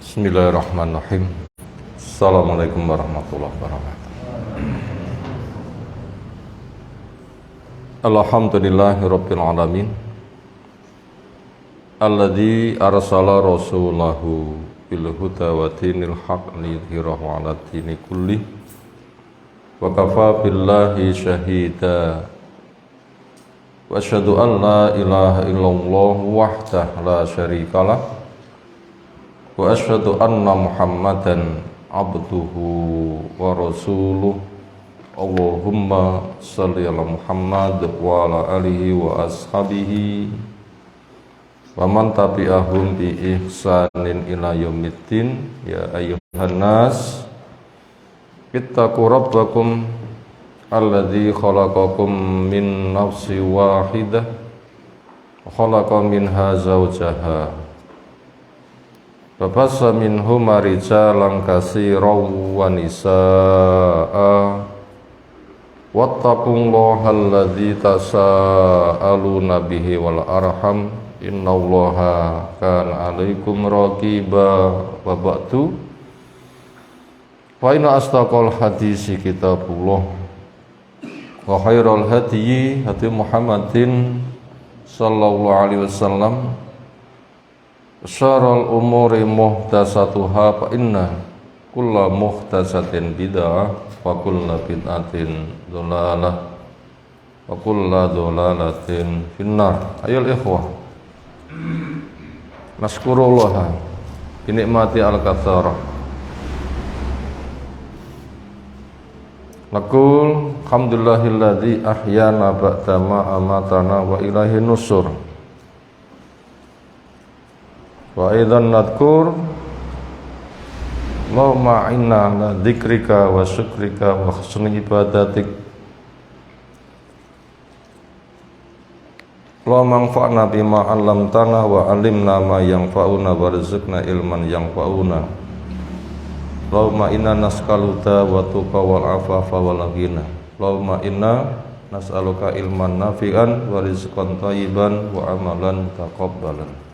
Bismillahirrahmanirrahim. Assalamualaikum warahmatullahi wabarakatuh. Alhamdulillahirabbil alamin. Alladzi arsala rasulahu bil huda wa dinil haqq liyudhhirahu 'ala dini kullih. Wa kafa billahi syahida. Wa asyhadu an la ilaha illallah wahdahu la syarikalah. Wa asyhadu anna Muhammadan abduhu wa rasuluh. Allahumma shalli ala Muhammad wa ala alihi wa ashabihi wa man tabi'ahum bi ihsanin ila yaumiddin. Ya ayyuhan nas ittaqu rabbakum alladzi khalaqakum min nafsin wahidah wa khalaqa minha zawjaha Babasa minhuma rijalan katsiran wa nisaa'a wattaqullaha alladzi tasaaluna bihi wal arham innallaha kana 'alaikum raqiba wa ba'du fa inna asdaqal hadisi kitabullah wa khairal hadyi hadi Muhammadin sallallahu alaihi wasallam syarrul umuri muhdatsatuha fa inna kulla muhdatsatin bid'ah wa kulla bid'atin dhalalah wa kulla dhalalatin finnar. Ayol ikhwah, naskurullah binikmati al-katsarah. Naqul alhamdulillahilladzi ahyana ba'da ma amatana wa ilaihin nusur. Wa aidan nadkur Allahumma inna ala dzikrika wa syukrika wa husni ibadatik. Allahumma anfa'na bima 'allamtana wa 'allimna ma yanfa'una warzuqna ilman yanfa'una. Allahumma inna nas'aluka wa tuqa wal afafa wal ghina. Allahumma inna nas'aluka ilman nafi'an wa rizqan thayyiban wa amalan taqabbalan.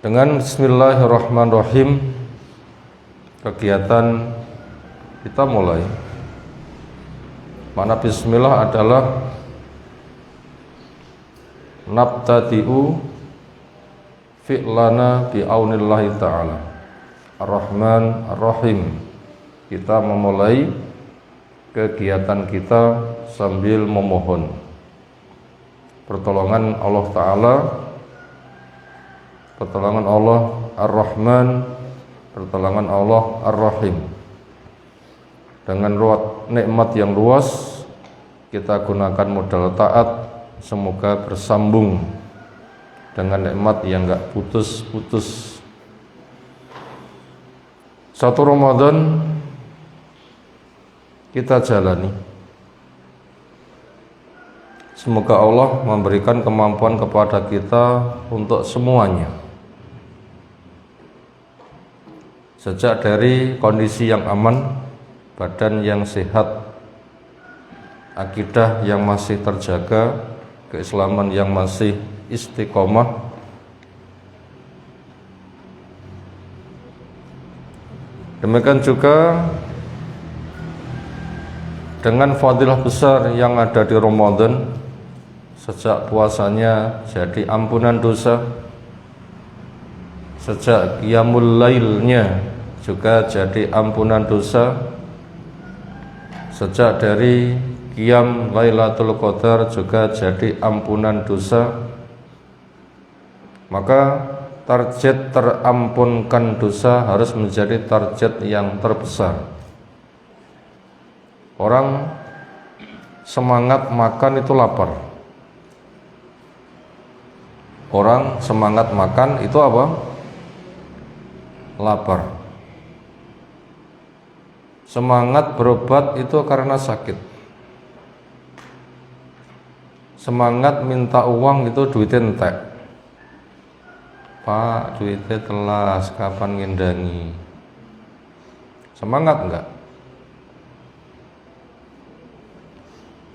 Dengan bismillahirrahmanirrahim kegiatan kita mulai. Makna bismillah adalah nabtadi'u fi'lana bi'aunillahi ta'ala ar-Rahman ar-Rahim. Kita memulai kegiatan kita sambil memohon pertolongan Allah Ta'ala, pertolongan Allah Ar-Rahman, pertolongan Allah Ar-Rahim. Dengan nikmat yang luas kita gunakan modal taat, semoga bersambung dengan nikmat yang enggak putus-putus. Satu Ramadan kita jalani. Semoga Allah memberikan kemampuan kepada kita untuk semuanya. Sejak dari kondisi yang aman, badan yang sehat, akidah yang masih terjaga, keislaman yang masih istiqomah, demikian juga dengan fadilah besar yang ada di Ramadan. Sejak puasanya jadi ampunan dosa, sejak qiyamul lailnya juga jadi ampunan dosa, sejak dari qiyam Lailatul Qadar juga jadi ampunan dosa. Maka target terampunkan dosa harus menjadi target yang terbesar. Orang semangat makan itu lapar. Orang semangat makan itu apa? Lapar. Semangat berobat itu karena sakit. Semangat minta uang itu duitnya entek. Pak, duitnya telas, kapan ngindangi? Semangat enggak?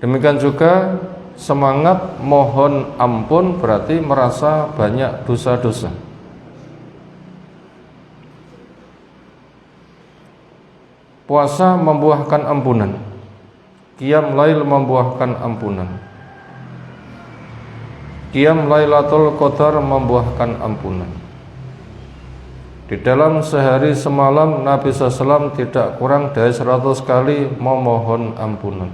Demikian juga semangat mohon ampun berarti merasa banyak dosa-dosa. Puasa membuahkan ampunan, qiyam lail membuahkan ampunan, qiyam Lailatul Qadar membuahkan ampunan. Di dalam sehari semalam Nabi SAW tidak kurang dari 100 kali memohon ampunan.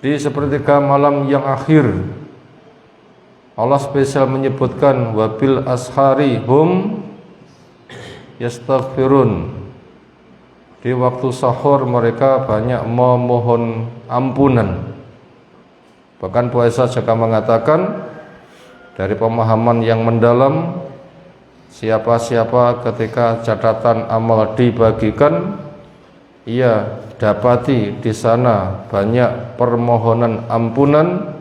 Di sepertiga malam yang akhir Allah spesial menyebutkan wabil ashari hum yastaghfirun. Di waktu sahur mereka banyak memohon ampunan. Bahkan puasa juga mengatakan dari pemahaman yang mendalam, siapa-siapa ketika catatan amal dibagikan, ia dapati di sana banyak permohonan ampunan,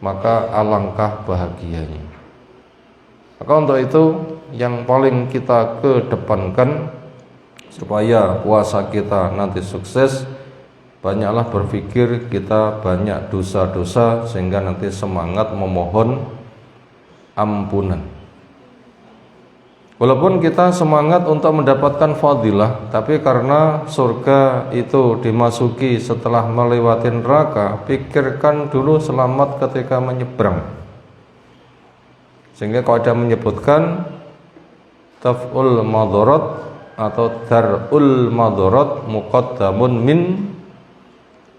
maka alangkah bahagianya. Maka untuk itu yang paling kita kedepankan supaya puasa kita nanti sukses, banyaklah berpikir kita banyak dosa-dosa sehingga nanti semangat memohon ampunan. Walaupun kita semangat untuk mendapatkan fadilah, tapi karena surga itu dimasuki setelah melewati neraka, pikirkan dulu selamat ketika menyeberang. Sehingga kalau ada menyebutkan taf'ul madarat atau dar'ul madarat muqaddamun min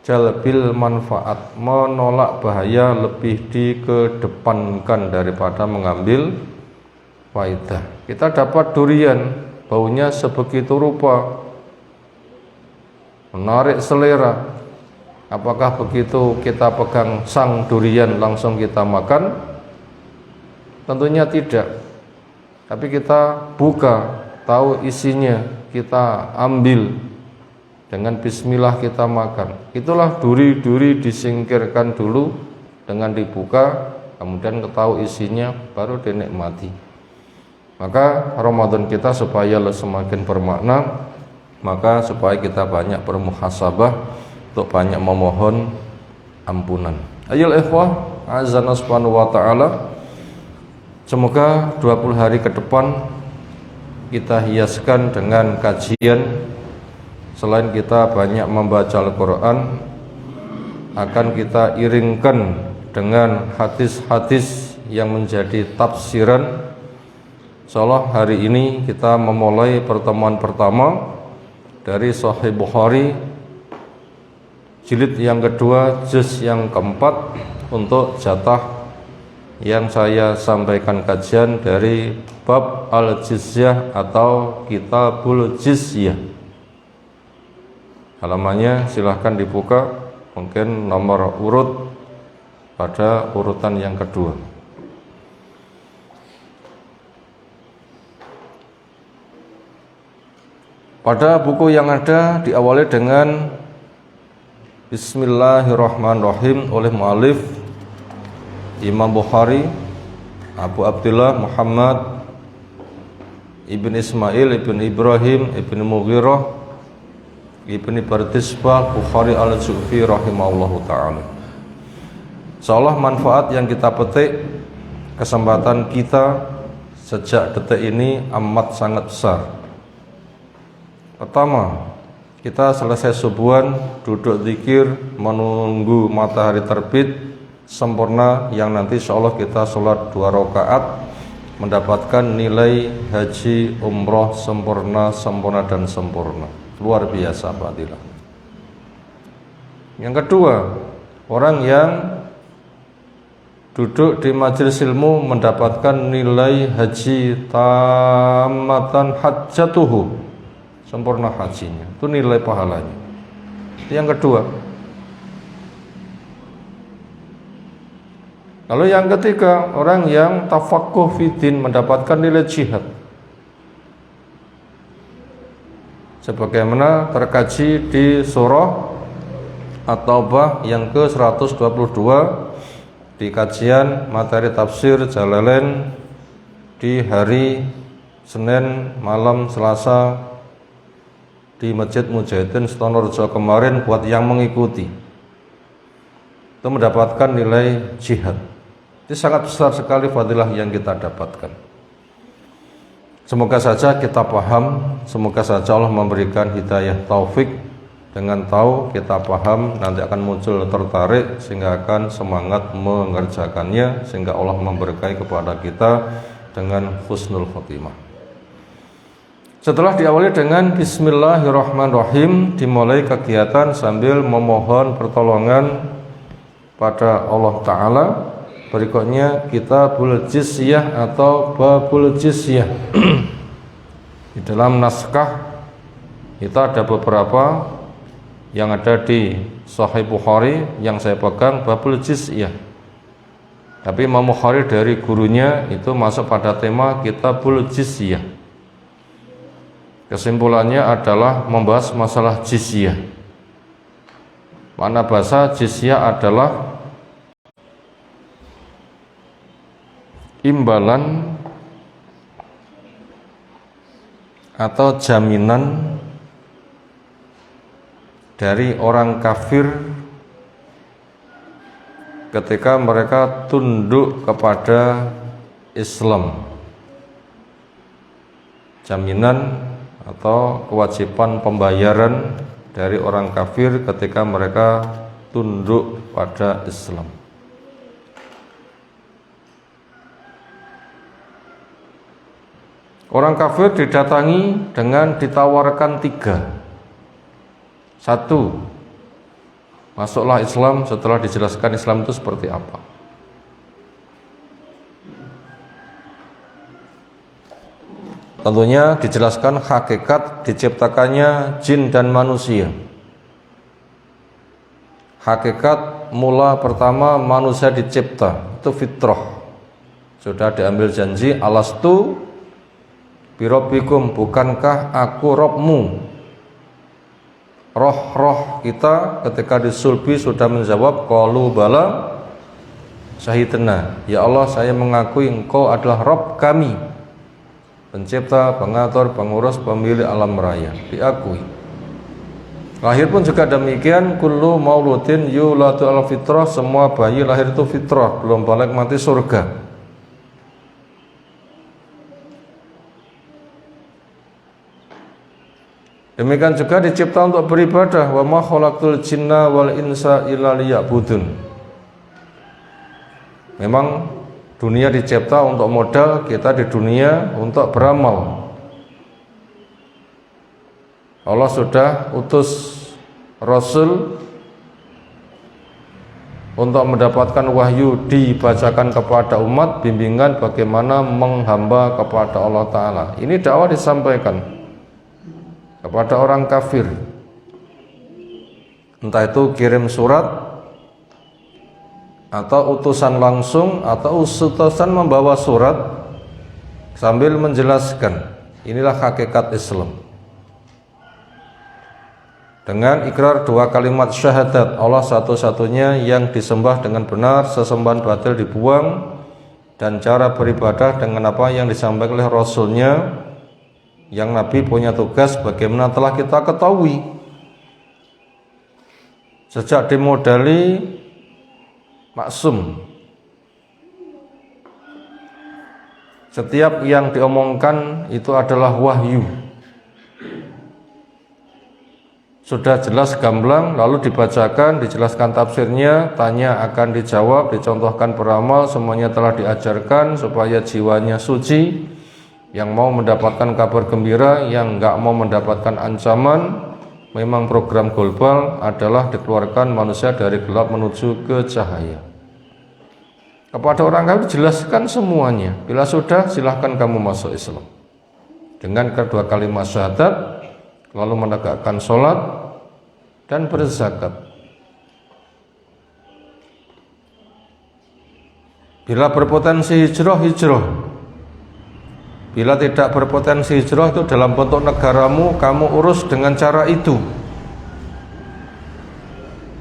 jalbil manfaat, menolak bahaya lebih dikedepankan daripada mengambil faidah. Kita dapat durian, baunya sebegitu rupa, menarik selera. Apakah begitu kita pegang sang durian langsung kita makan? Tentunya tidak. Tapi kita buka, tahu isinya, kita ambil, dengan bismillah kita makan. Itulah duri-duri disingkirkan dulu dengan dibuka, kemudian ketahui isinya, baru dinikmati. Maka Ramadan kita supaya semakin bermakna, maka supaya kita banyak bermuhasabah untuk banyak memohon ampunan. Ayolah ikhwah, azana subhanahu wa ta'ala, semoga 20 hari ke depan kita hiaskan dengan kajian. Selain kita banyak membaca Al-Quran, akan kita iringkan dengan hadis-hadis yang menjadi tafsiran. Insyaallah hari ini kita memulai pertemuan pertama dari Sahih Bukhari, jilid yang kedua, juz yang keempat, untuk jatah yang saya sampaikan kajian dari bab Al-Jizyah atau Kitabul Jizyah. Halamannya silahkan dibuka, mungkin nomor urut pada urutan yang kedua. Pada buku yang ada diawali dengan Bismillahirrahmanirrahim oleh mu'alif Imam Bukhari Abu Abdullah Muhammad Ibn Ismail Ibn Ibrahim Ibn Mughirah Ibn Bardisbah Bukhari al-Ju'fi rahimahullahu ta'ala. Insyaallah manfaat yang kita petik, kesempatan kita sejak detik ini amat sangat besar. Pertama, kita selesai subuhan, duduk zikir, menunggu matahari terbit sempurna, yang nanti insyaallah kita sholat 2 rakaat mendapatkan nilai haji umroh sempurna, sempurna dan sempurna. Luar biasa fadilah. Yang kedua, orang yang duduk di majelis ilmu mendapatkan nilai haji tamatan hajjatuhu, sempurna hajinya, itu nilai pahalanya. Yang kedua. Lalu yang ketiga, orang yang tafaqquh fiddin mendapatkan nilai jihad, sebagaimana terkaji di surah At-Taubah yang ke-122 di kajian materi tafsir Jalalain di hari Senin malam Selasa di Masjid Mujahidin Setonorejo kemarin. Buat yang mengikuti itu mendapatkan nilai jihad. Itu sangat besar sekali fadilah yang kita dapatkan. Semoga saja kita paham, semoga saja Allah memberikan hidayah taufik. Dengan tahu kita paham, nanti akan muncul tertarik sehingga akan semangat mengerjakannya, sehingga Allah memberkahi kepada kita dengan husnul khotimah. Setelah diawali dengan Bismillahirrahmanirrahim, dimulai kegiatan sambil memohon pertolongan pada Allah Ta'ala. Berikutnya Kitabul Jizyah atau Babul Jizyah. Di dalam naskah kita ada beberapa yang ada di Sahih Bukhari, yang saya pegang Babul Jizyah. Tapi Imam Bukhari dari gurunya itu masuk pada tema Kitabul Jizyah. Kesimpulannya adalah membahas masalah jizyah. Makna bahasa jizyah adalah imbalan atau jaminan dari orang kafir ketika mereka tunduk kepada Islam. Jaminan atau kewajiban pembayaran dari orang kafir ketika mereka tunduk pada Islam. Orang kafir didatangi dengan ditawarkan 3. 1, masuklah Islam. Setelah dijelaskan Islam itu seperti apa. Tentunya dijelaskan hakikat diciptakannya jin dan manusia. Hakikat mula pertama manusia dicipta itu fitrah. Sudah diambil janji, alastu birabbikum, bukankah aku Rabbmu? Roh-roh kita ketika disulbi sudah menjawab qalu bala syahidna, ya Allah saya mengakui engkau adalah Rabb kami, pencipta, pengatur, pengurus, pemilik alam raya, diakui. Lahir pun juga demikian, kullu mauludin yuladu ala fitrah, semua bayi lahir itu fitrah, belum balik mati surga. Demikian juga dicipta untuk beribadah, wa ma khalaqtul jinna wal insa illa liya'budun. Memang dunia dicipta untuk modal, kita di dunia untuk beramal. Allah sudah utus Rasul untuk mendapatkan wahyu dibacakan kepada umat, bimbingan bagaimana menghamba kepada Allah Ta'ala. Ini dakwah disampaikan kepada orang kafir, entah itu kirim surat atau utusan langsung atau utusan membawa surat sambil menjelaskan inilah hakikat Islam. Dengan ikrar 2 kalimat syahadat, Allah satu-satunya yang disembah dengan benar, sesembahan batil dibuang, dan cara beribadah dengan apa yang disampaikan oleh Rasulnya, yang Nabi punya tugas bagaimana telah kita ketahui sejak dimodali maksum. Setiap yang diomongkan itu adalah wahyu, sudah jelas gamblang, lalu dibacakan, dijelaskan tafsirnya, tanya akan dijawab, dicontohkan beramal, semuanya telah diajarkan supaya jiwanya suci. Yang mau mendapatkan kabar gembira, yang enggak mau mendapatkan ancaman. Memang program global adalah dikeluarkan manusia dari gelap menuju ke cahaya. Kepada orang kafir jelaskan semuanya. Bila sudah, silahkan kamu masuk Islam dengan kedua kalimat syahadat, lalu menegakkan sholat dan berzakat. Bila berpotensi hijrah, hijrah. Bila tidak berpotensi hijrah, itu dalam bentuk negaramu, kamu urus dengan cara itu.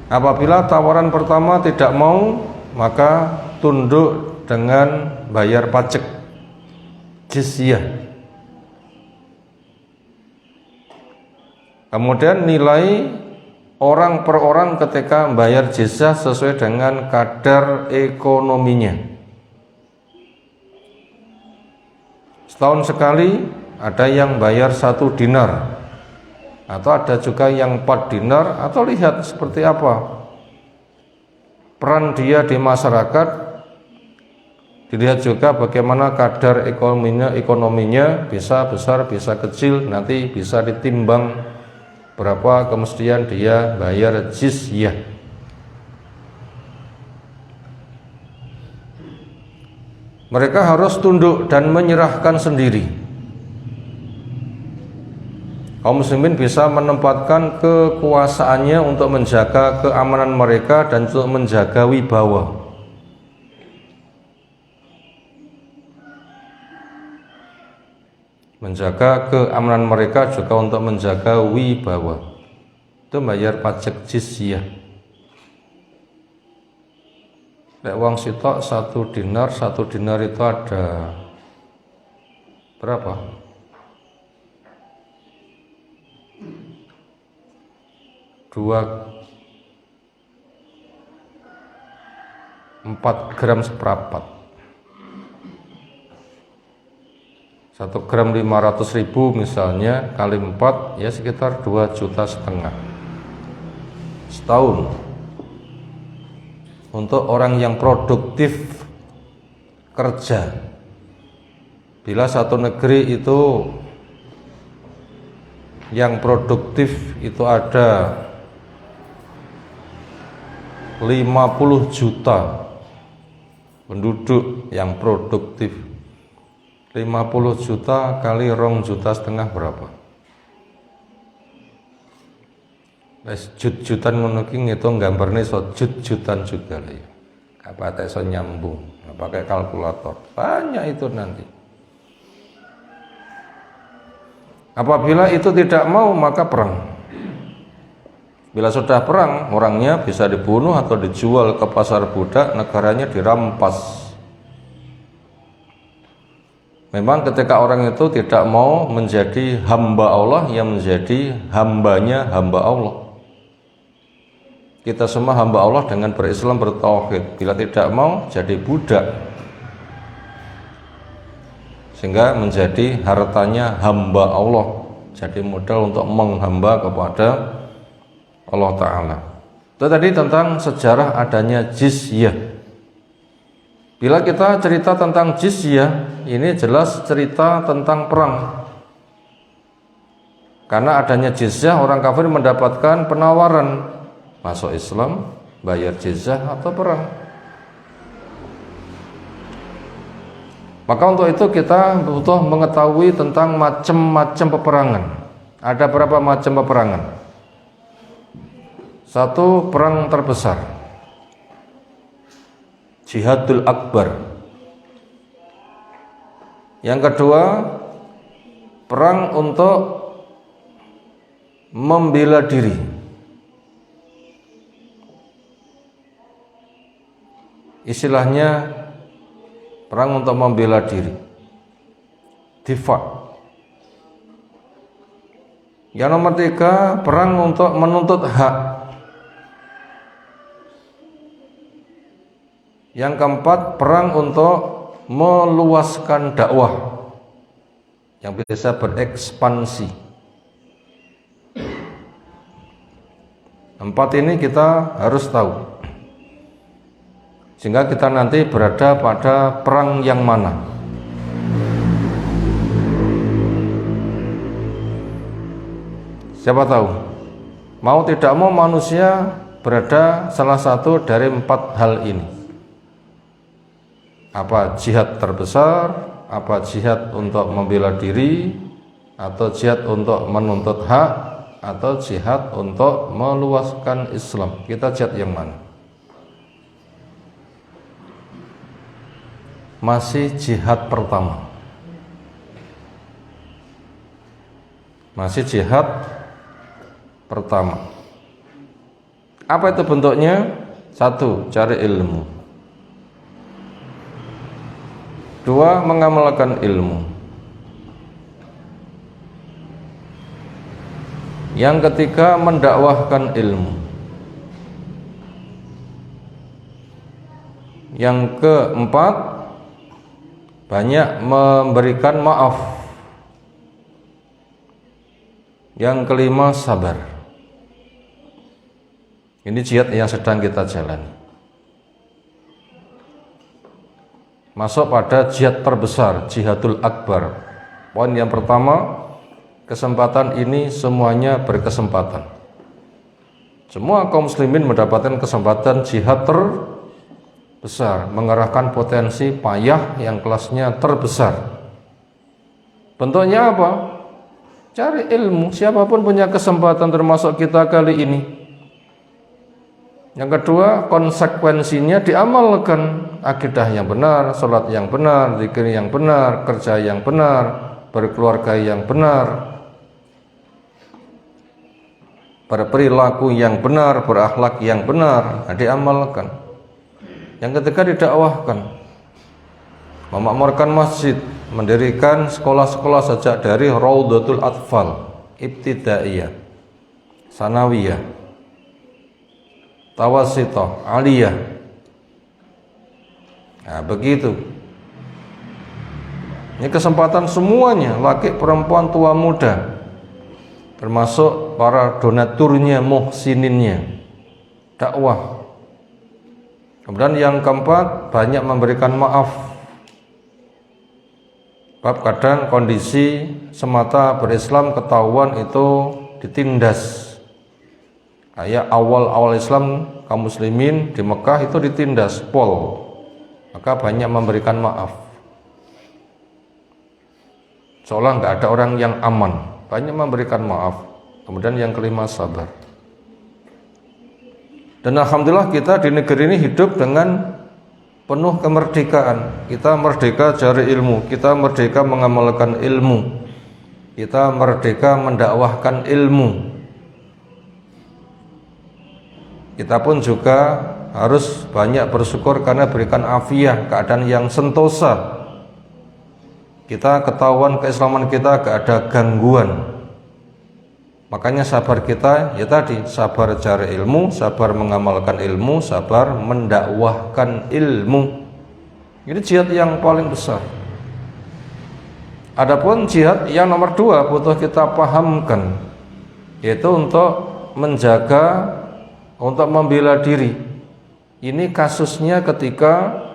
Apabila tawaran pertama tidak mau, maka tunduk dengan bayar pajak jizyah. Kemudian nilai orang per orang ketika bayar jizyah sesuai dengan kadar ekonominya. Setahun sekali ada yang bayar 1 dinar, atau ada juga yang 4 dinar, atau lihat seperti apa peran dia di masyarakat, dilihat juga bagaimana kadar ekonominya bisa besar, bisa kecil, nanti bisa ditimbang berapa kemudian dia bayar jizyah. Mereka harus tunduk dan menyerahkan sendiri. Kaum muslimin bisa menempatkan kekuasaannya untuk menjaga keamanan mereka dan untuk menjaga wibawa. Menjaga keamanan mereka juga untuk menjaga wibawa. Itu bayar pajak jizyah. Lek wong sitok 1 dinar itu ada berapa? 4 gram seperempat. 1 gram 500.000 misalnya, kali 4 ya sekitar 2,5 juta setahun. Untuk orang yang produktif kerja, bila satu negeri itu yang produktif itu ada 50 juta penduduk yang produktif, 50 juta kali 2,5 juta berapa? Wes jut-jutan ngono ki ngitung gambarne iso jut-jutan juga lah ya. Apa iso nyambung, pakai kalkulator. Banyak itu nanti. Apabila itu tidak mau maka perang. Bila sudah perang, orangnya bisa dibunuh atau dijual ke pasar budak, negaranya dirampas. Memang ketika orang itu tidak mau menjadi hamba Allah, yang menjadi hambanya hamba Allah. Kita semua hamba Allah dengan berislam, bertauhid. Bila tidak mau, jadi budak, sehingga menjadi hartanya hamba Allah, jadi modal untuk menghamba kepada Allah Ta'ala. Itu tadi tentang sejarah adanya jizyah. Bila kita cerita tentang jizyah, ini jelas cerita tentang perang. Karena adanya jizyah, orang kafir mendapatkan penawaran masuk Islam, bayar jizyah atau perang. Maka untuk itu kita butuh mengetahui tentang macam-macam peperangan. Ada berapa macam peperangan? Satu, perang terbesar, Jihadul Akbar. Yang kedua, perang untuk membela diri. Istilahnya perang untuk membela diri, difa. Yang nomor tiga, perang untuk menuntut hak. Yang keempat, perang untuk meluaskan dakwah yang bisa berekspansi. Empat ini kita harus tahu, sehingga kita nanti berada pada perang yang mana. Siapa tahu, mau tidak mau manusia berada salah satu dari 4 hal ini. Apa jihad terbesar, apa jihad untuk membela diri, atau jihad untuk menuntut hak, atau jihad untuk meluaskan Islam. Kita jihad yang mana? Masih jihad pertama. Masih jihad pertama. Apa itu bentuknya? Satu, cari ilmu. Dua, mengamalkan ilmu. Yang ketiga, mendakwahkan ilmu. Yang keempat, banyak memberikan maaf Yang kelima, sabar. Ini jihad yang sedang kita jalani. Masuk pada jihad terbesar, jihadul akbar. Poin yang pertama, kesempatan ini semuanya berkesempatan. Semua kaum muslimin mendapatkan kesempatan jihad terbesar, mengerahkan potensi payah yang kelasnya terbesar. Bentuknya apa? Cari ilmu. Siapapun punya kesempatan, termasuk kita kali ini. Yang kedua, konsekuensinya diamalkan. Akidah yang benar, sholat yang benar, zikir yang benar, kerja yang benar, berkeluarga yang benar, berperilaku yang benar, berakhlak yang benar, diamalkan. Yang ketiga, didakwahkan, memakmurkan masjid, mendirikan sekolah-sekolah sejak dari Raudhatul Atfal, Ibtidaiyah, Sanawiyah, Tawasithah, Aliyah. Nah, begitu. Ini kesempatan semuanya, laki, perempuan, tua, muda, termasuk para donaturnya, muhsininnya, dakwah. Kemudian yang keempat, banyak memberikan maaf. Sebab kadang kondisi semata berislam ketahuan itu ditindas. Kayak awal-awal Islam kaum muslimin di Mekah itu ditindas, pol. Maka banyak memberikan maaf. Seolah nggak ada orang yang aman, banyak memberikan maaf. Kemudian yang kelima, sabar. Dan alhamdulillah kita di negeri ini hidup dengan penuh kemerdekaan. Kita merdeka cari ilmu, kita merdeka mengamalkan ilmu, kita merdeka mendakwahkan ilmu. Kita pun juga harus banyak bersyukur karena berikan afiah, keadaan yang sentosa. Kita ketahuan keislaman kita gak ada gangguan. Makanya sabar kita ya tadi, sabar cari ilmu, sabar mengamalkan ilmu, sabar mendakwahkan ilmu. Ini jihad yang paling besar. Adapun jihad yang nomor dua butuh kita pahamkan, yaitu untuk menjaga, untuk membela diri. Ini kasusnya ketika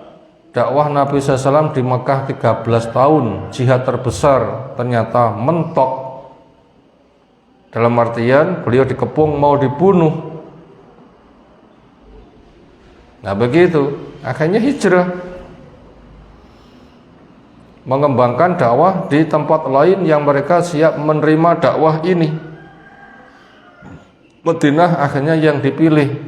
dakwah Nabi SAW di Mekah 13 tahun, jihad terbesar ternyata mentok. Dalam artian beliau dikepung mau dibunuh. Nah begitu, akhirnya hijrah, mengembangkan dakwah di tempat lain yang mereka siap menerima dakwah ini. Madinah akhirnya yang dipilih.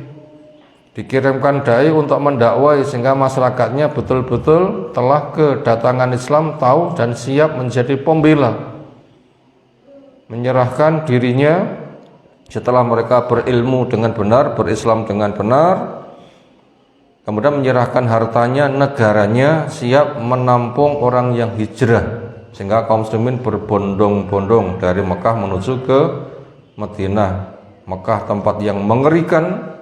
Dikirimkan dai untuk mendakwai sehingga masyarakatnya betul-betul telah kedatangan Islam, tahu dan siap menjadi pembela, menyerahkan dirinya setelah mereka berilmu dengan benar, berislam dengan benar, kemudian menyerahkan hartanya, negaranya, siap menampung orang yang hijrah, sehingga kaum muslimin berbondong-bondong dari Mekah menuju ke Madinah. Mekah tempat yang mengerikan,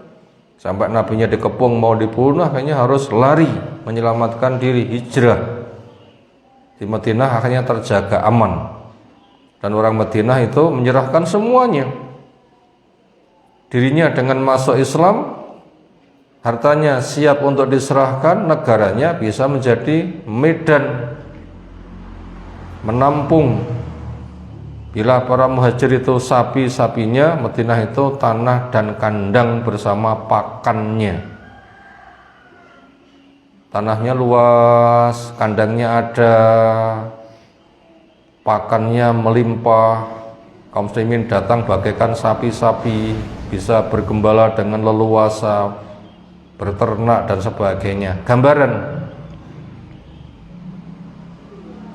sampai nabinya dikepung mau dibunuh, akhirnya harus lari menyelamatkan diri, hijrah. Di Madinah akhirnya terjaga aman, dan orang Madinah itu menyerahkan semuanya, dirinya dengan masuk Islam, hartanya siap untuk diserahkan, negaranya bisa menjadi medan menampung. Bila para muhajir itu sapi-sapinya, Madinah itu tanah dan kandang bersama pakannya. Tanahnya luas, kandangnya ada, pakannya melimpah. Kaum muslimin datang bagaikan sapi-sapi, bisa bergembala dengan leluasa, berternak dan sebagainya. Gambaran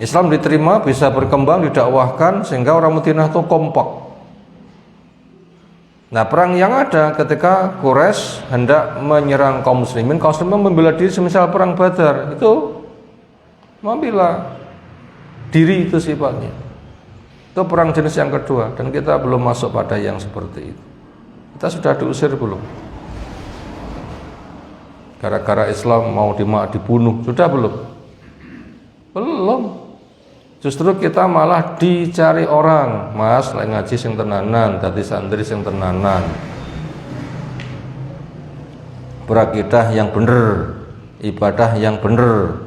Islam diterima, bisa berkembang, didakwahkan, sehingga orang Madinah itu kompak. Nah, perang yang ada ketika Quraisy hendak menyerang kaum muslimin membela diri, semisal perang Badar, itu membela diri, itu sifatnya. Itu perang jenis yang kedua, dan kita belum masuk pada yang seperti itu. Kita sudah diusir belum? Gara-gara Islam mau dibunuh, sudah belum? Belum. Justru kita malah dicari orang, Mas, lagi ngaji sing tenanan, dadi santri sing tenanan. Berakidah yang bener, ibadah yang bener,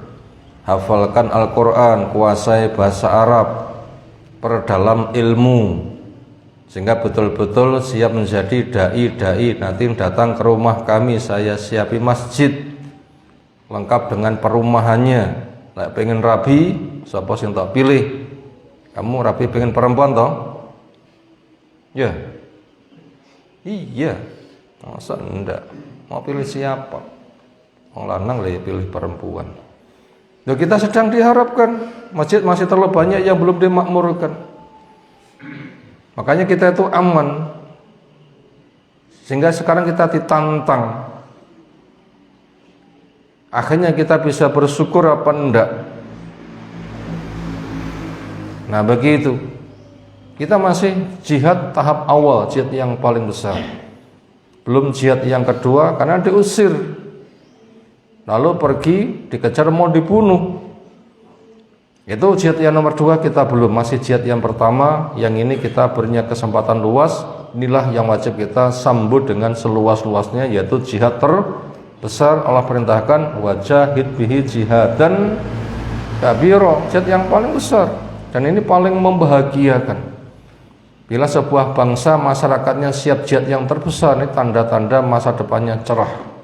hafalkan Al-Quran, kuasai bahasa Arab, perdalam ilmu, sehingga betul-betul siap menjadi dai-dai. Nanti datang ke rumah kami, saya siapi masjid lengkap dengan perumahannya. Lek pengen rabi, sapa sing tak pilih? Kamu rabi pengen perempuan toh? Ya. Iya. Masa enggak? Mau pilih siapa? Orang lanang lah ya pilih perempuan. Nah, kita sedang diharapkan, masjid masih terlalu banyak yang belum dimakmurkan. Makanya kita itu aman. Sehingga sekarang kita ditantang. Akhirnya kita bisa bersyukur apa enggak? Nah, begitu. Kita masih jihad tahap awal, jihad yang paling besar. Belum jihad yang kedua karena diusir. Lalu pergi, dikejar, mau dibunuh. Itu jihad yang nomor 2 kita belum, masih jihad yang pertama. Yang ini kita berinya kesempatan luas. Inilah yang wajib kita sambut dengan seluas-luasnya, yaitu jihad terbesar. Allah perintahkan wajahid bihi jihadan kabiro, jihad yang paling besar. Dan ini paling membahagiakan. Bila sebuah bangsa masyarakatnya siap jihad yang terbesar, ini tanda-tanda masa depannya cerah.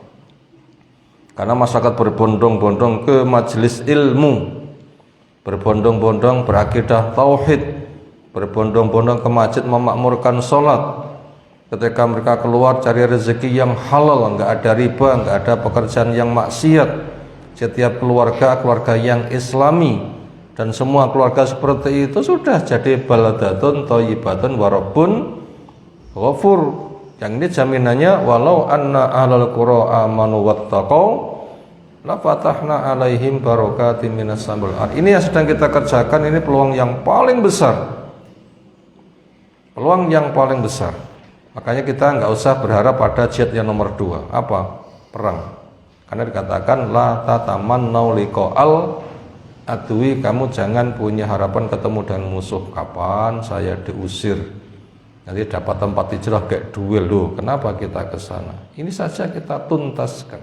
Karena masyarakat berbondong-bondong ke majelis ilmu, berbondong-bondong berakidah tauhid, berbondong-bondong ke masjid memakmurkan sholat. Ketika mereka keluar cari rezeki yang halal, enggak ada riba, enggak ada pekerjaan yang maksiat. Setiap keluarga yang islami, dan semua keluarga seperti itu sudah jadi baladatun thayyibatun wa rabbun ghafur. Yang ini jaminannya walau anna ahlal qura amanu wattaqau la fatahna alaihim barakatim minas samawati wal ardh. Ini yang sedang kita kerjakan, ini peluang yang paling besar. Peluang yang paling besar. Makanya kita enggak usah berharap pada jihad yang nomor 2. Apa? Perang. Karena dikatakan la tatamannau liqa'al adui, kamu jangan punya harapan ketemu dengan musuh. Kapan saya diusir, nanti dapat tempat hijrah kayak duel loh. Kenapa kita ke sana? Ini saja kita tuntaskan.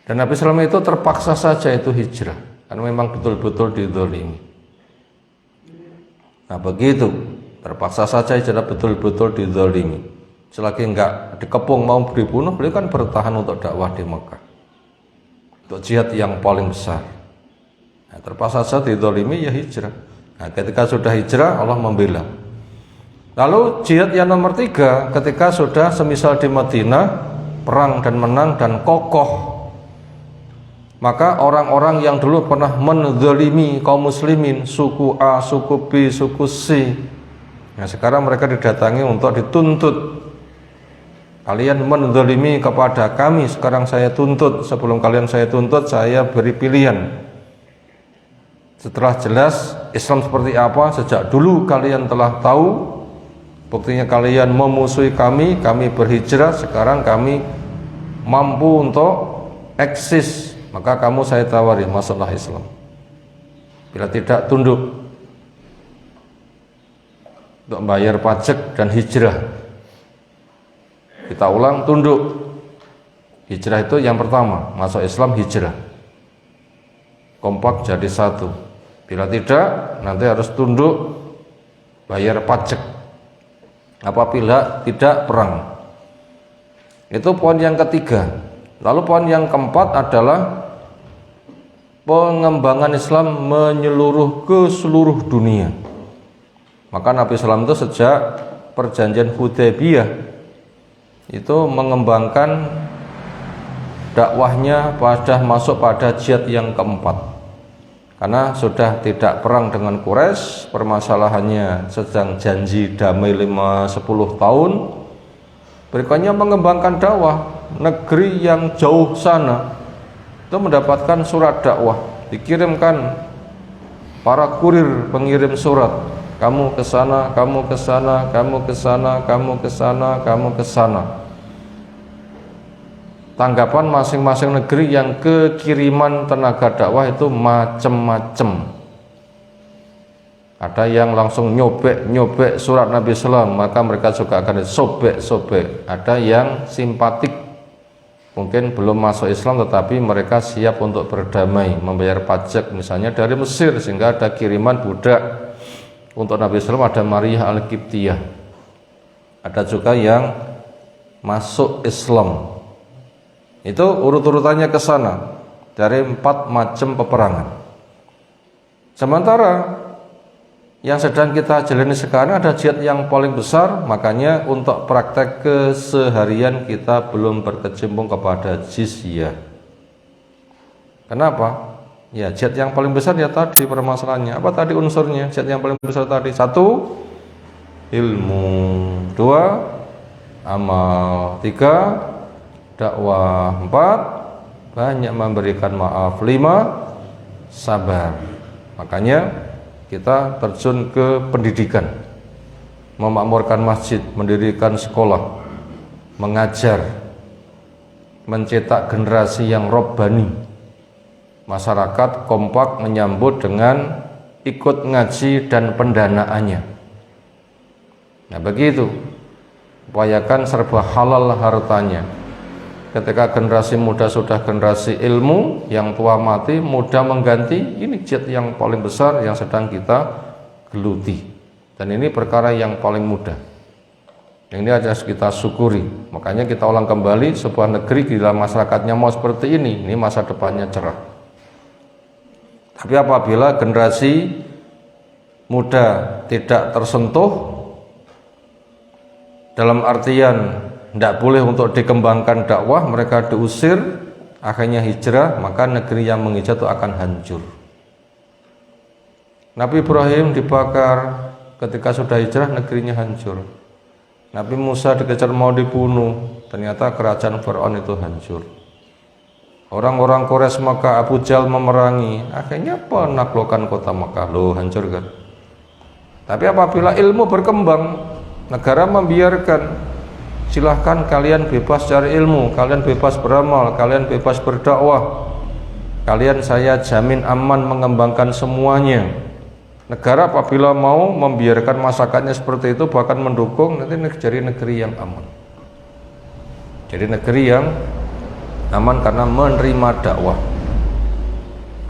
Dan Nabi SAW itu terpaksa saja itu hijrah, karena memang betul-betul dizalimi. Nah begitu, terpaksa saja hijrah, betul-betul dizalimi. Selagi enggak dikepung mau dibunuh, beliau kan bertahan untuk dakwah di Mekah, untuk jihad yang paling besar. Nah, terpaksa saja dizalimi ya hijrah. Nah, ketika sudah hijrah Allah membela. Lalu jihad yang nomor 3, ketika sudah semisal di Madinah perang dan menang dan kokoh, maka orang-orang yang dulu pernah menzalimi kaum muslimin, suku A, suku B, suku C, nah sekarang mereka didatangi untuk dituntut. Kalian menzalimi kepada kami, sekarang saya tuntut. Sebelum kalian saya tuntut, saya beri pilihan. Setelah jelas Islam seperti apa, sejak dulu kalian telah tahu. Buktinya kalian memusuhi kami berhijrah, sekarang kami mampu untuk eksis. Maka kamu saya tawari, masuklah Islam. Bila tidak, tunduk untuk bayar pajak dan hijrah. Kita ulang, tunduk. Hijrah itu yang pertama, masuk Islam hijrah. Kompak jadi satu. Bila tidak, nanti harus tunduk, bayar pajak. Apabila tidak, perang. Itu poin yang ketiga. Lalu poin yang keempat adalah pengembangan Islam menyeluruh ke seluruh dunia. Maka Nabi SAW itu sejak perjanjian Hudaybiyah itu mengembangkan dakwahnya pada masuk pada jihad yang keempat. Karena sudah tidak perang dengan Quraisy, permasalahannya sedang janji damai 5-10 tahun. Berikutnya mengembangkan dakwah negeri yang jauh sana. Itu mendapatkan surat dakwah, dikirimkan para kurir pengirim surat. Kamu ke sana, kamu ke sana, kamu ke sana, kamu ke sana, kamu ke sana. Tanggapan masing-masing negeri yang kekiriman tenaga dakwah itu macam-macam. Ada yang langsung nyobek surat Nabi SAW, maka mereka juga akan sobek. Ada yang simpatik, mungkin belum masuk Islam tetapi mereka siap untuk berdamai, membayar pajak misalnya dari Mesir, sehingga ada kiriman budak untuk Nabi SAW. Ada Maria Al-Qibtiyah. Ada juga yang masuk Islam. Itu urut-urutannya ke sana dari 4 macam peperangan. Sementara yang sedang kita jalani sekarang ada jihad yang paling besar, makanya untuk praktek keseharian kita belum berkecimpung kepada jizyah. Kenapa? Ya, jihad yang paling besar ya tadi permasalahannya. Apa tadi unsurnya? Jihad yang paling besar tadi, 1, ilmu, 2, amal, 3, dakwah, 4, banyak memberikan maaf, 5, sabar. Makanya kita terjun ke pendidikan, memakmurkan masjid, mendirikan sekolah, mengajar, mencetak generasi yang robbani. Masyarakat kompak menyambut dengan ikut ngaji dan pendanaannya. Nah begitu, upayakan serba halal hartanya. Ketika generasi muda sudah generasi ilmu, yang tua mati, muda mengganti. Ini jihad yang paling besar yang sedang kita geluti. Dan ini perkara yang paling mudah. Ini harus kita syukuri. Makanya kita ulang kembali, sebuah negeri bila masyarakatnya mau seperti ini masa depannya cerah. Tapi apabila generasi muda tidak tersentuh, dalam artian tidak boleh untuk dikembangkan dakwah, mereka diusir, akhirnya hijrah, maka negeri yang menghijrah itu akan hancur. Nabi Ibrahim dibakar, ketika sudah hijrah negerinya hancur. Nabi Musa dikejar mau dibunuh, ternyata kerajaan Fir'aun itu hancur. Orang-orang Quraisy Makkah, Abu Jahal memerangi, akhirnya penaklukkan kota Makkah, loh hancur kan. Tapi apabila ilmu berkembang, negara membiarkan, silahkan kalian bebas cari ilmu, kalian bebas beramal, kalian bebas berdakwah, kalian saya jamin aman mengembangkan semuanya. Negara apabila mau membiarkan masyarakatnya seperti itu, bahkan mendukung, nanti jadi negeri yang aman. Jadi negeri yang aman karena menerima dakwah.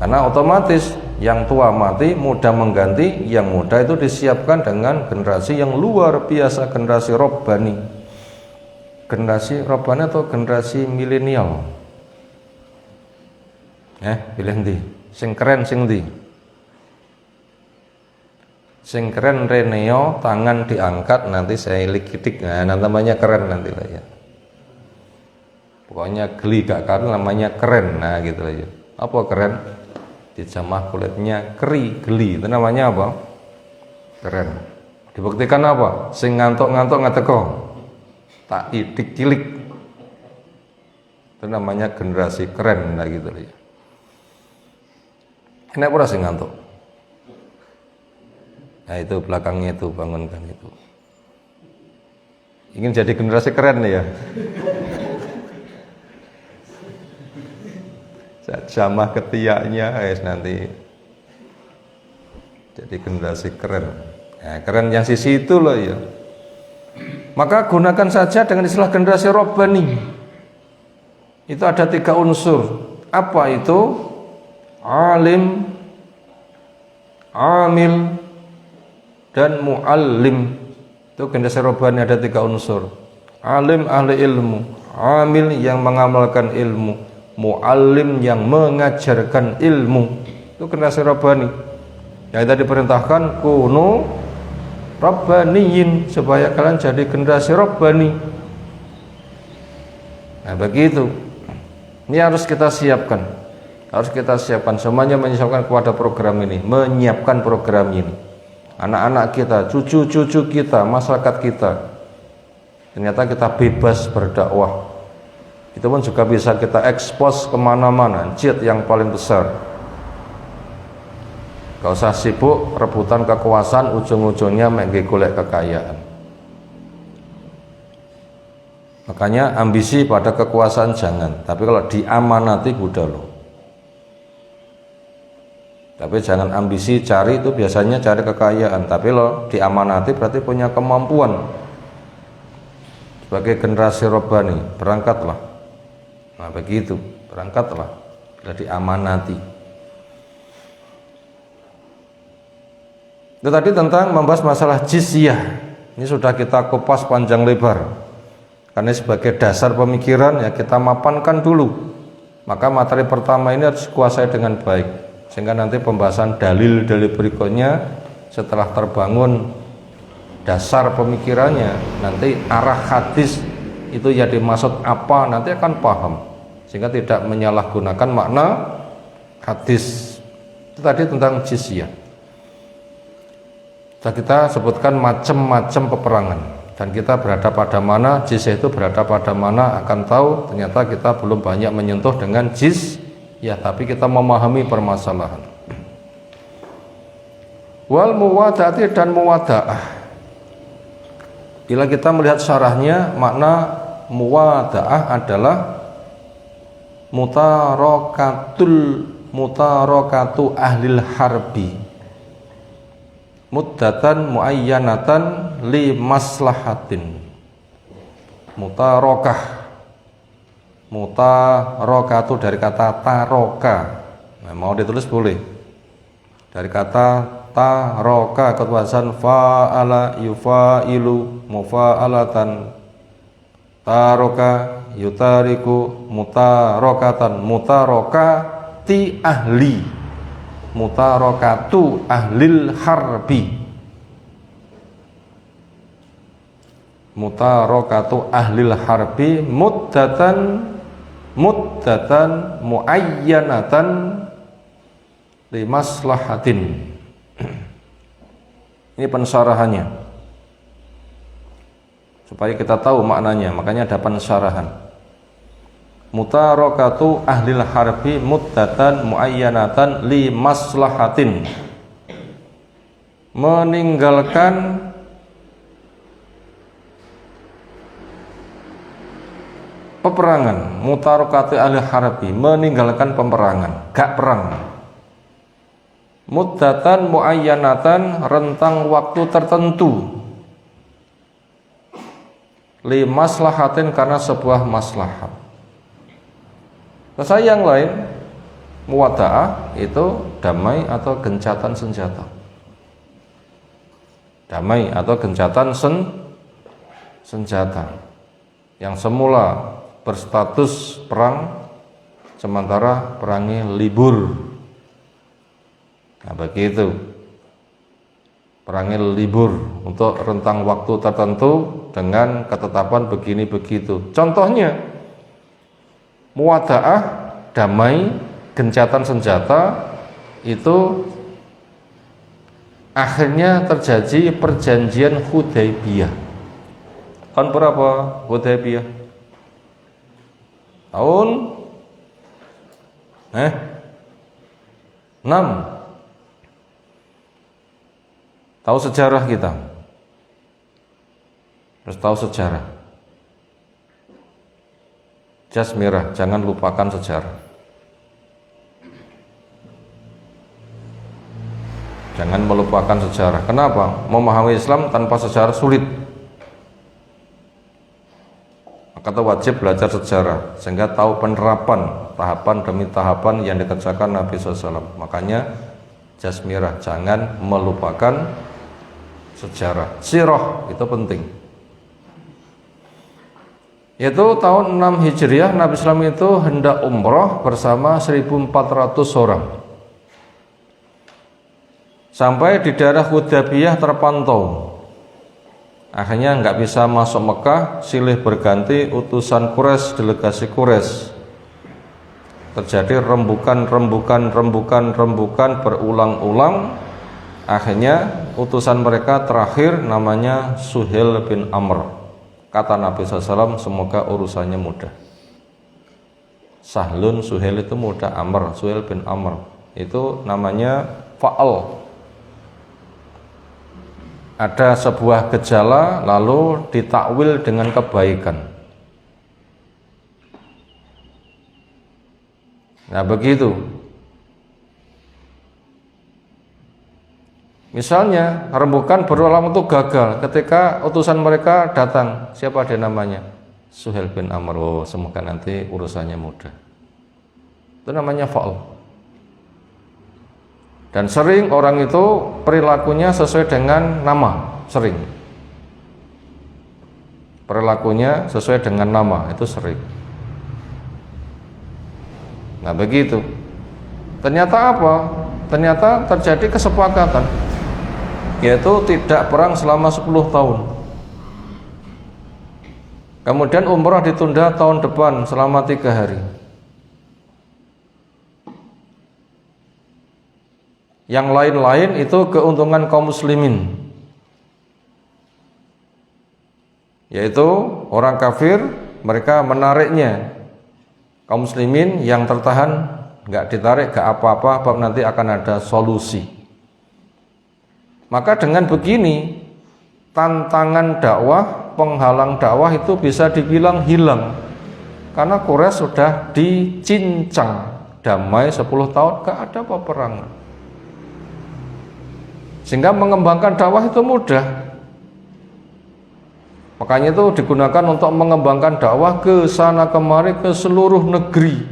Karena otomatis yang tua mati, muda mengganti, yang muda itu disiapkan dengan generasi yang luar biasa, generasi robbani. Generasi robbani atau generasi milenial? Pilih ndi? Sing keren sing ndi? Sing keren Reneo, tangan diangkat, nanti saya likidik. Nah, namanya keren nanti lah ya. Pokoknya geli gak keren namanya keren. Nah gitu aja. Apa keren? Dijamah kulitnya keri, geli. Itu namanya apa? Keren. Dibuktikan apa? Sing ngantuk-ngantuk ngateko, tak idik cilik. Itu namanya generasi keren. Nah gitu aja. Kenapa ora sing ngantuk? Nah itu belakangnya itu, bangunkan itu. Ingin jadi generasi keren ya. Jamah ketiaknya nanti jadi generasi keren. Nah, keren yang sisi itu loh ya. Maka gunakan saja dengan istilah generasi robbani. Itu ada 3 unsur. Apa itu? Alim, amil, dan muallim. Itu generasi robbani ada 3 unsur. Alim ahli ilmu, amil yang mengamalkan ilmu, muallim yang mengajarkan ilmu. Itu generasi robbani. Yang tadi diperintahkan kunu robbaniyin, supaya kalian jadi generasi robbani. Nah begitu. Ini harus kita siapkan. Harus kita siapkan. Semuanya menyiapkan kepada program ini, menyiapkan program ini. Anak-anak kita, cucu-cucu kita, masyarakat kita, ternyata kita bebas berdakwah. Itu pun juga bisa kita ekspos kemana-mana. Jihad yang paling besar. Gak usah sibuk rebutan kekuasaan, ujung-ujungnya mengge golek kekayaan. Makanya ambisi pada kekuasaan jangan. Tapi kalau diamanati budal. Tapi jangan ambisi cari, itu biasanya cari kekayaan. Tapi lo diamanati berarti punya kemampuan. Sebagai generasi robbani, berangkatlah. Nah begitu, berangkatlah. Sudah diamanati. Itu tadi tentang membahas masalah jizyah. Ini sudah kita kupas panjang lebar. Karena sebagai dasar pemikiran ya kita mapankan dulu. Maka materi pertama ini harus dikuasai dengan baik. Sehingga nanti pembahasan dalil-dalil berikutnya setelah terbangun dasar pemikirannya, nanti arah hadis itu yang dimaksud apa nanti akan paham, sehingga tidak menyalahgunakan makna hadis. Itu tadi tentang jizyah. Sudah kita sebutkan macam-macam peperangan, dan kita berada pada mana, jizyah itu berada pada mana, akan tahu ternyata kita belum banyak menyentuh dengan jizyah, tapi kita memahami permasalahan. Wal muwada'ati dan muwada'ah. Bila kita melihat syarahnya, makna muwada'ah adalah mutarakatu ahlil harbi muddatan muayyanatan li maslahatin. Mutarakatu dari kata taroka. Nah, mau ditulis boleh. Dari kata taroka ketwasan fa'ala yufailu mufa'alatan, taroka yutariku mutarokatan, mutarokati ahli, mutarokatu ahlil harbi, mutarokatu ahlil harbi muddatan muayyanatan limaslahatin. Ini pensyarahannya supaya kita tahu maknanya, makanya ada pensyarahan. Mutarakatu ahlil harbi muddatan muayyanatan limaslahatin, meninggalkan peperangan. Mutarakatu ahlil harbi, meninggalkan peperangan, gak perang. Muddatan muayyanatan, rentang waktu tertentu. Li maslahatin, karena sebuah maslahat. Terus yang lain, muwada'ah itu damai atau gencatan senjata. Damai atau gencatan senjata. Yang semula berstatus perang, sementara perangnya libur. Nah begitu, perangnya libur untuk rentang waktu tertentu dengan ketetapan begini begitu. Contohnya muwada'ah, damai, gencatan senjata, itu akhirnya terjadi perjanjian Hudaybiyah. Tahun berapa Hudaybiyah? Tahun 6. Tahu sejarah kita, harus tahu sejarah. Jas merah, jangan lupakan sejarah. Jangan melupakan sejarah. Kenapa? Memahami Islam tanpa sejarah sulit. Maka kita wajib belajar sejarah sehingga tahu penerapan tahapan demi tahapan yang dikerjakan Nabi SAW. Makanya jas merah, jangan melupakan sejarah. Sirah itu penting. Yaitu tahun 6 Hijriah, Nabi Islam itu hendak umroh bersama 1.400 orang. Sampai di daerah Hudaybiyah terpantau. Akhirnya nggak bisa masuk Mekah, silih berganti utusan Quraisy, delegasi Quraisy. Terjadi rembukan berulang-ulang. Akhirnya utusan mereka terakhir namanya Suhail bin Amr. Kata Nabi SAW, semoga urusannya mudah. Sahlun, Suhail itu mudah, Amr, Suhail bin Amr itu namanya fa'al. Ada sebuah gejala lalu ditakwil dengan kebaikan. Nah begitu. Misalnya rembukan berulama itu gagal ketika utusan mereka datang. Siapa dia namanya? Suhail bin Amr. Oh, semoga nanti urusannya mudah. Itu namanya fa'al. Dan sering orang itu perilakunya sesuai dengan nama, sering. Perilakunya sesuai dengan nama, itu sering. Nah, begitu. Ternyata apa? Ternyata terjadi kesepakatan, yaitu tidak perang selama 10 tahun. Kemudian umrah ditunda tahun depan selama 3 hari. Yang lain-lain itu keuntungan kaum muslimin, yaitu orang kafir mereka menariknya, kaum muslimin yang tertahan nggak ditarik, nggak apa-apa, bab nanti akan ada solusi. Maka dengan begini tantangan dakwah, penghalang dakwah itu bisa dibilang hilang, karena Quraisy sudah dicincang damai 10 tahun, nggak ada peperangan. Sehingga mengembangkan dakwah itu mudah. Makanya itu digunakan untuk mengembangkan dakwah ke sana kemari, ke seluruh negeri.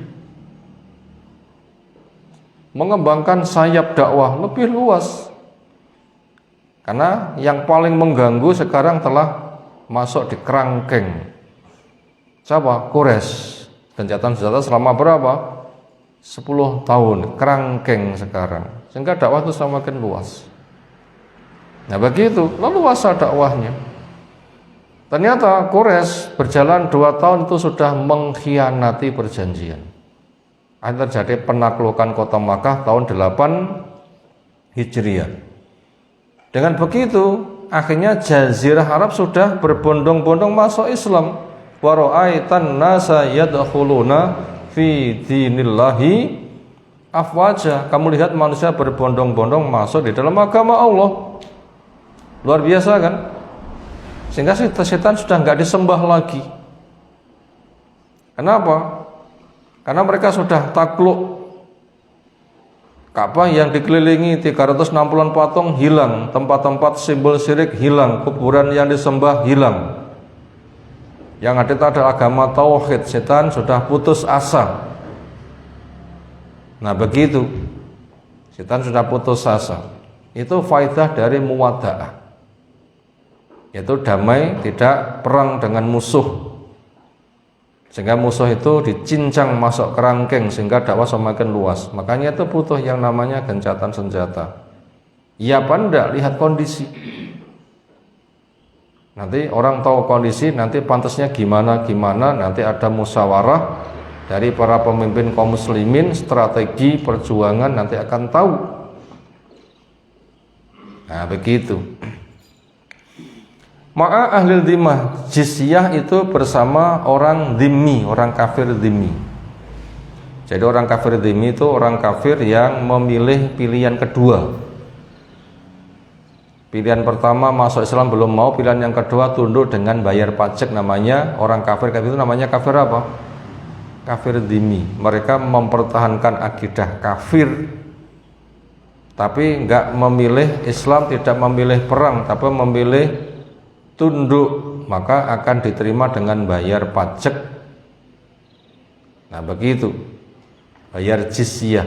Mengembangkan sayap dakwah lebih luas. Karena yang paling mengganggu sekarang telah masuk di kerangkeng. Siapa? Quraisy. Gencatan senjata selama berapa? 10 tahun, kerangkeng sekarang. Sehingga dakwah itu semakin luas. Nah begitu, leluasa dakwahnya. Ternyata Quraisy berjalan 2 tahun itu sudah mengkhianati perjanjian. Akhirnya terjadi penaklukan kota Makkah tahun 8 Hijriah. Dengan begitu, akhirnya Jazirah Arab sudah berbondong-bondong masuk Islam. Wa ra'aitan nasa yadkhuluna fi dinillahi afwaja. Kamu lihat manusia berbondong-bondong masuk di dalam agama Allah. Luar biasa kan? Sehingga setan sudah nggak disembah lagi. Kenapa? Karena mereka sudah takluk. Ka'bah yang dikelilingi 360-an patung hilang, tempat-tempat simbol syirik hilang, kuburan yang disembah hilang. Yang ada adalah agama tauhid. Setan sudah putus asa. Nah begitu, setan sudah putus asa. Itu faidah dari muwada'ah, yaitu damai, tidak perang dengan musuh. Sehingga musuh itu dicincang masuk kerangkeng, sehingga dakwah semakin luas. Makanya itu butuh yang namanya gencatan senjata. Iya apa enggak? Lihat kondisi. Nanti orang tahu kondisi, nanti pantasnya gimana, nanti ada musyawarah dari para pemimpin kaum muslimin, strategi perjuangan nanti akan tahu. Nah begitu. Ma'a ahlil dhimah, jizyah itu bersama orang dhimmi, orang kafir dhimmi. Jadi orang kafir dhimmi itu orang kafir yang memilih pilihan kedua. Pilihan pertama masuk Islam belum mau, pilihan yang kedua tunduk dengan bayar pajak. Namanya orang kafir itu namanya kafir apa? Kafir dhimmi. Mereka mempertahankan akidah kafir, tapi enggak memilih Islam, tidak memilih perang, tapi memilih tunduk, maka akan diterima dengan bayar pajak. Nah begitu, bayar jizyah.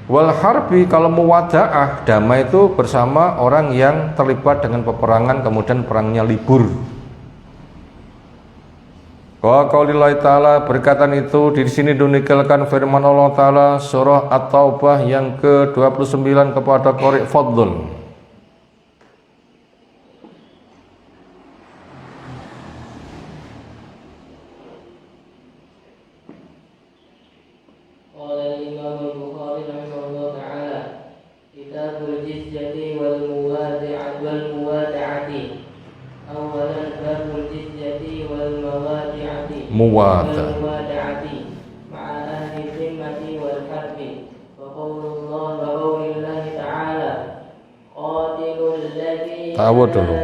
Wal harbi, kalau muwada'ah, damai itu bersama orang yang terlibat dengan peperangan kemudian perangnya libur. Wa qaulillahi ta'ala, berkatan itu di sini dinukilkan firman Allah Ta'ala surah At-Taubah yang ke-29 kepada qari Fadl. Muwada tahu dulu.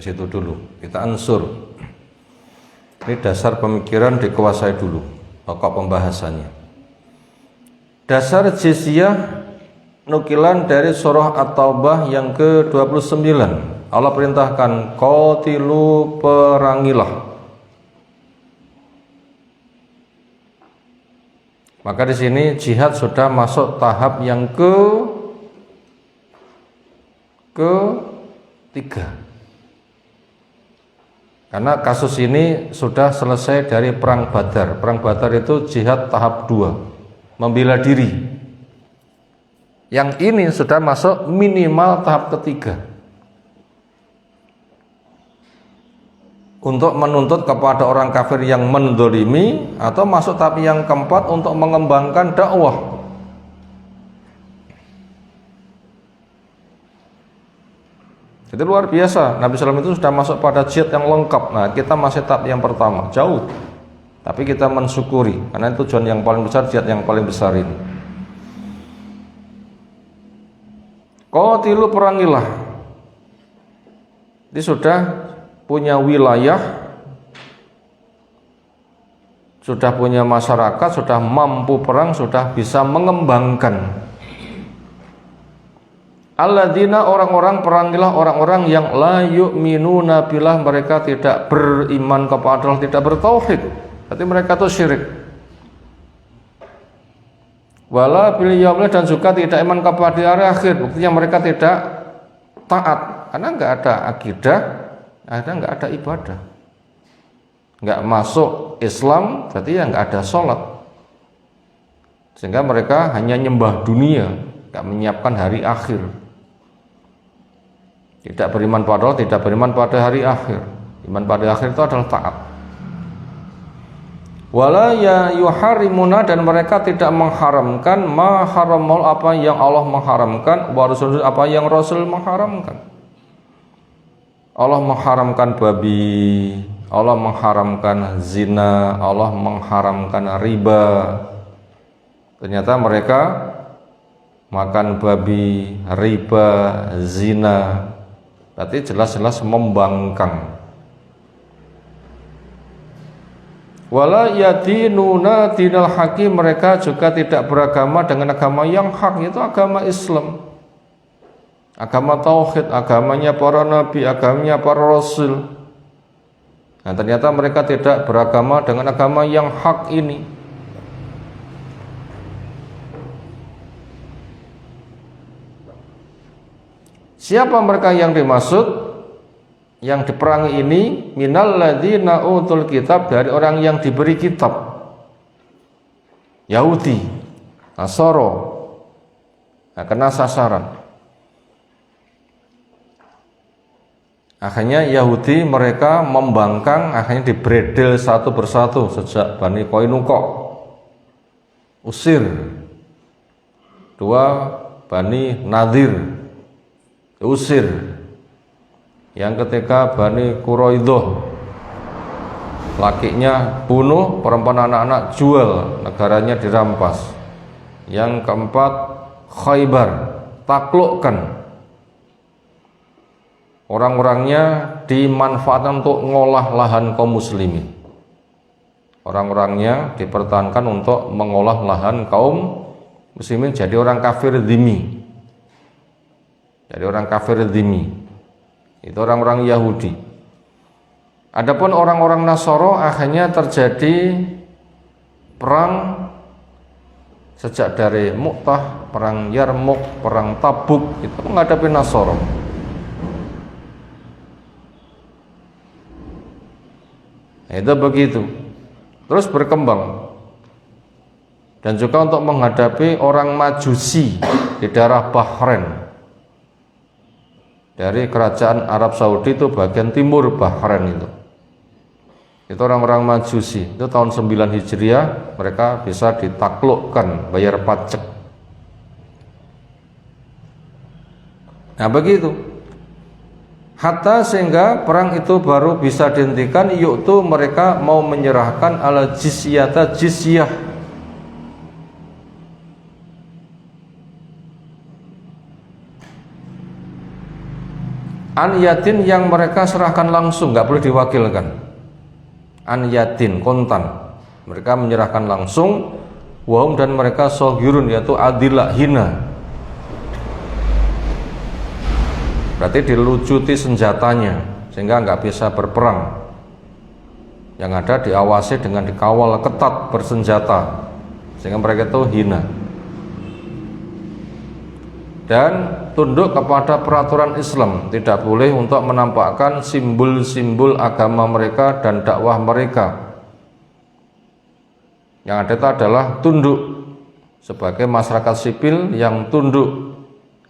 Ke situ dulu. Kita ansur. Ini dasar pemikiran dikuasai dulu. Pokok pembahasannya. Dasar jizyah nukilan dari surah At-Taubah yang ke-29. Allah perintahkan qatilu, perangilah. Maka di sini jihad sudah masuk tahap yang ketiga. Karena kasus ini sudah selesai dari perang Badar. Perang Badar itu jihad tahap 2, membela diri. Yang ini sudah masuk minimal tahap ketiga, untuk menuntut kepada orang kafir yang mendolimi, atau masuk tahap yang keempat untuk mengembangkan dakwah. Jadi luar biasa, Nabi SAW itu sudah masuk pada jihad yang lengkap. Nah, kita masih tahap yang pertama, jauh. Tapi kita mensyukuri, karena tujuan yang paling besar, jihad yang paling besar ini. Qatilu, perangilah. Ini sudah punya wilayah, sudah punya masyarakat, sudah mampu perang, sudah bisa mengembangkan. Alladzina, orang-orang, perangilah orang-orang yang la yu'minuna billah, mereka tidak beriman kepada Allah, tidak bertauhid. Berarti mereka itu syirik. Wala bil yaumil, dan juga tidak iman kepada hari akhir. Buktinya mereka tidak taat, karena enggak ada akidah, akhirnya enggak ada ibadah. Enggak masuk Islam, berarti ya enggak ada sholat. Sehingga mereka hanya nyembah dunia, enggak menyiapkan hari akhir. Tidak beriman pada Allah, tidak beriman pada hari akhir. Iman pada akhir itu adalah taat. Wala ya yuharimuna, dan mereka tidak mengharamkan ma haramal, apa yang Allah mengharamkan, wa rasul, apa yang Rasul mengharamkan. Allah mengharamkan babi, Allah mengharamkan zina, Allah mengharamkan riba. Ternyata mereka makan babi, riba, zina. Berarti jelas-jelas membangkang. Wala yadinuna dinal hakim, mereka juga tidak beragama dengan agama yang hak, yaitu agama Islam, agama tauhid, agamanya para nabi, agamanya para rasul. Nah, ternyata mereka tidak beragama dengan agama yang hak ini. Siapa mereka yang dimaksud? Yang diperangi ini, minal ladzina utul kitab, dari orang yang diberi kitab, Yahudi, Nasoro. Nah, kena sasaran. Akhirnya Yahudi mereka membangkang, akhirnya dibredel satu persatu sejak Bani Qainuqa usir, 2 Bani Nadir usir, yang ketiga Bani Quraidah, lakinya bunuh, perempuan anak-anak jual, negaranya dirampas. Yang keempat Khaybar, taklukkan, orang-orangnya dimanfaatkan untuk ngolah lahan kaum muslimin. Orang-orangnya dipertahankan untuk mengolah lahan kaum muslimin, jadi orang kafir dzimmi. Jadi orang kafir dzimmi. Itu orang-orang Yahudi. Adapun orang-orang Nasoro, akhirnya terjadi perang sejak dari Mu'tah, perang Yarmuk, perang Tabuk, itu menghadapi Nasoro. Itu begitu. Terus berkembang. Dan juga untuk menghadapi orang Majusi di daerah Bahrain. Dari kerajaan Arab Saudi, itu bagian timur Bahrain itu. Itu orang-orang Majusi. Itu tahun 9 Hijriah mereka bisa ditaklukkan, bayar pajak. Nah begitu. Hatta sehingga perang itu baru bisa dihentikan, yaitu mereka mau menyerahkan ala jizyata, jizyah. An yadin yang mereka serahkan langsung, nggak boleh diwakilkan. An yadin kontan, mereka menyerahkan langsung. Wahum dan mereka sohirun, yaitu adillah, hina. Berarti dilucuti senjatanya sehingga nggak bisa berperang. Yang ada diawasi dengan dikawal ketat bersenjata sehingga mereka itu hina. Dan tunduk kepada peraturan Islam, tidak boleh untuk menampakkan simbol-simbol agama mereka dan dakwah mereka. Yang ada itu adalah tunduk sebagai masyarakat sipil yang tunduk,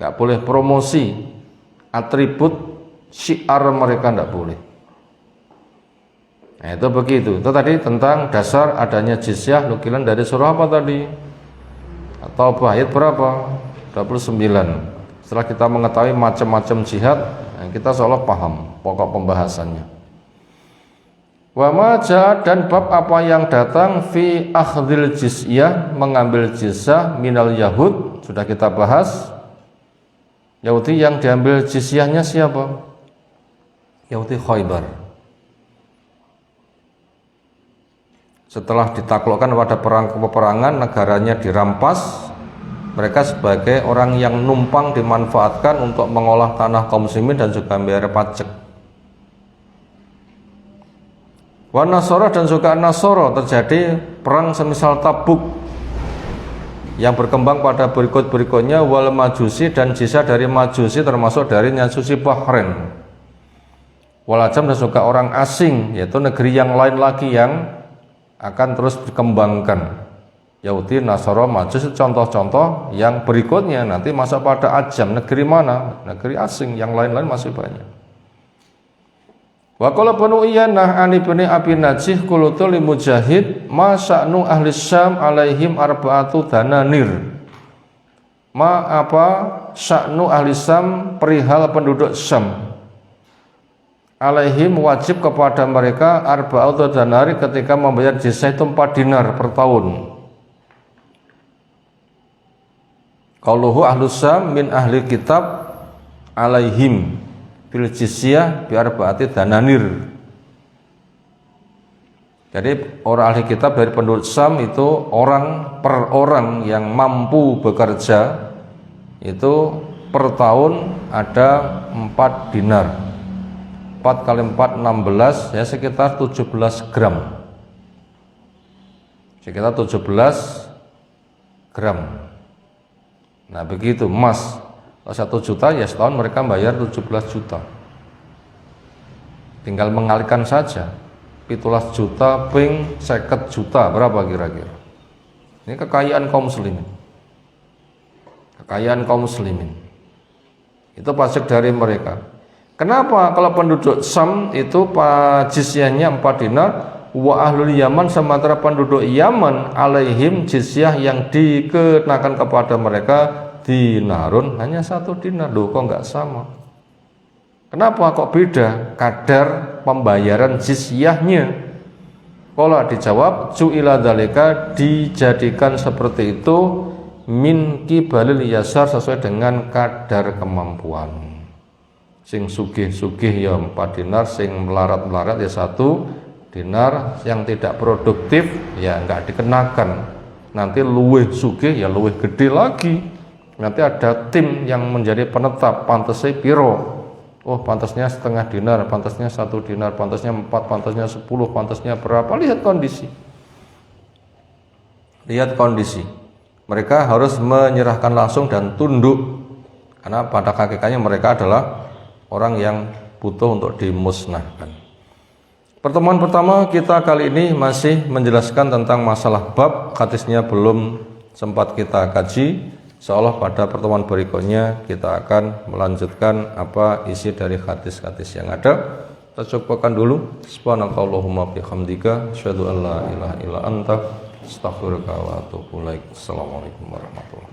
nggak boleh promosi atribut syiar mereka, nggak boleh. Nah itu begitu. Itu tadi tentang dasar adanya jizyah, nukilan dari surah apa tadi? Atau ayat berapa? 29. Setelah kita mengetahui macam-macam jihad, kita seolah paham pokok pembahasannya. Wa ma jaa, dan bab apa yang datang fi akhdhil jizyah, mengambil jizyah minal yahud, sudah kita bahas. Yahudi yang diambil jizyahnya siapa? Yahudi Khaybar. Setelah ditaklukkan pada peperangan, negaranya dirampas. Mereka sebagai orang yang numpang dimanfaatkan untuk mengolah tanah kaum muslimin dan juga membayar pajak. Wa Nasara, dan juga Nasara, terjadi perang semisal Tabuk yang berkembang pada berikut-berikutnya. Wal Majusi, dan jizyah dari Majusi termasuk dari Majusi Bahrain. Wal Ajam, dan juga orang asing, yaitu negeri yang lain lagi yang akan terus dikembangkan. Yahudi, Nasara, Majus, contoh-contoh yang berikutnya nanti masuk pada Ajam, negeri mana? Negeri asing, yang lain-lain masih banyak. Wa qala Banu Iyanah an ibni Abi Najih qultu li Mujahid ma sya'nu ahli Syam alaihim arba'atu dananir. Ma apa sya'nu ahli Syam, perihal penduduk Syam. Alaihim, wajib kepada mereka arba'atu danari, ketika membayar jizyah itu 4 dinar per tahun. Qauluhu ahlus Syam min ahli kitab alaihim bil jizyah bi arba'ati dananir. Jadi orang ahli kitab dari penduduk Syam itu orang per orang yang mampu bekerja itu per tahun ada 4 dinar. 4 kali 4 16, ya sekitar 17 gram. Sekitar 17 gram. Nah begitu emas, kalau 1 juta ya setahun mereka bayar 17 juta. Tinggal mengalihkan saja, 17 juta ping 50 juta, berapa kira-kira? Ini kekayaan kaum muslimin. Kekayaan kaum muslimin. Itu pajak dari mereka. Kenapa kalau penduduk Syam itu jizyahnya 4 dinar, wa ahlul Yaman, sementara penduduk Yaman alaihim jizyah yang dikenakan kepada mereka dinarun, hanya 1 dinar. Loh kok nggak sama? Kenapa kok beda kadar pembayaran jizyahnya? Kalau dijawab ju'ila dzalika, dijadikan seperti itu min kibalil yasar, sesuai dengan kadar kemampuan. Sing sugih-sugih ya 4 dinar, sing melarat-melarat ya 1 dinar, yang tidak produktif ya nggak dikenakan. Nanti luwih sugih ya luwih gede lagi. Nanti ada tim yang menjadi penetap pantasnya piro. Oh pantasnya setengah dinar, pantasnya 1 dinar, pantasnya 4, pantasnya 10, pantasnya berapa. Lihat kondisi. Lihat kondisi. Mereka harus menyerahkan langsung dan tunduk, karena pada hakikatnya mereka adalah orang yang butuh untuk dimusnahkan. Pertemuan pertama kita kali ini masih menjelaskan tentang masalah bab, hadisnya belum sempat kita kaji. Seolah pada pertemuan berikutnya kita akan melanjutkan apa isi dari hadis-hadis yang ada. Kita cukupkan dulu. Subhanakallahumma bihamdika asyhadu an la ilaha illa anta astaghfiruka wa atubu ilaik. Assalamualaikum warahmatullahi wabarakatuh.